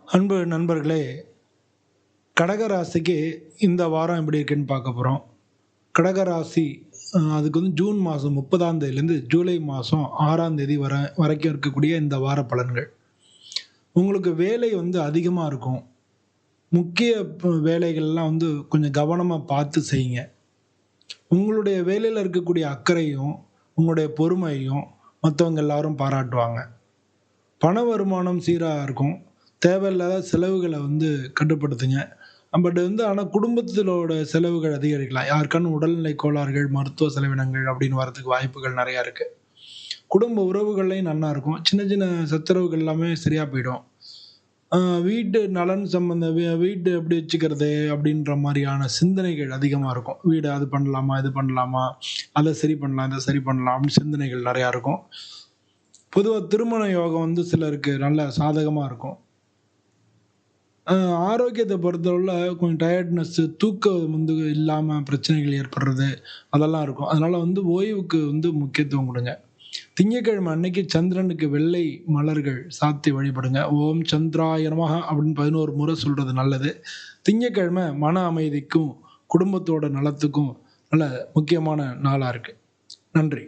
அன்பு நண்பர்களே, கடக ராசிக்கு இந்த வாரம் எப்படி இருக்குன்னு பார்க்க போறோம். கடக ராசி அதுக்கு வந்து ஜூன் மாதம் 30ஆம் தேதியிலேருந்து ஜூலை மாதம் 6ஆம் தேதி வரைக்கும் இருக்கக்கூடிய இந்த வார பலன்கள். உங்களுக்கு வேலை வந்து அதிகமா இருக்கும். முக்கிய வேலைகள்லாம் வந்து கொஞ்சம் கவனமா பார்த்து செய்யுங்க. உங்களுடைய வேலையில இருக்கக்கூடிய அக்கறையும், உங்களுடைய பொறுமையும் மத்தவங்க எல்லாரும் பாராட்டுவாங்க. பண வருமானம் சீரா இருக்கும். தேவையில்லாத செலவுகள வந்து கட்டுப்படுத்துங்க. பட் வந்து ஆனா குடும்பத்திலோட செலவுகள் அதிகரிக்கலாம். யாருக்கானும் உடல்நிலை கோளாறுகள், மருத்துவ செலவினங்கள் அப்படின்னு வரதுக்கு வாய்ப்புகள் நெறையா இருக்கு. குடும்ப உறவுகள்லயும் நன்னா இருக்கும். சின்ன சின்ன சச்சரவுகள் எல்லாமே சரியா போயிடும். அ வீட்டு நலன் சம்பந்த வீடு எப்படி வச்சுக்கிறது அப்படின்ற மாரியான சிந்தனைகள் அதிகமா இருக்கும். வீடு அது பண்ணலாமா? இது பண்ணலாமா? அத சரி பண்ணலாம், இத சரி பண்ணலாம் அப்படின்னு சிந்தனைகள் நெறையா இருக்கும். பொதுவா திருமண யோகம் வந்து சிலருக்கு நல்ல சாதகமா இருக்கும். அ ஆரோக்கியத்த பொறுத்தளவுல கொஞ்சம் டயர்ட்னஸ், தூக்கம் வந்து இல்லாம பிரச்சனைகள் ஏற்படுறது, அதெல்லாம் இருக்கும். அதனால வந்து ஓய்வுக்கு வந்து முக்கியத்துவம் குடுங்க. திங்கட்கிழமை அன்னைக்கு சந்திரனுக்கு வெள்ளை மலர்கள் சாத்தி வழிபடுங்க. ஓம் சந்திராய நமஹ அப்படின்னு 11 முறை சொல்றது நல்லது. திங்கட்கிழமை மன அமைதிக்கும், குடும்பத்தோட நலத்துக்கும் நல்ல முக்கியமான நாளா இருக்கு. நன்றி.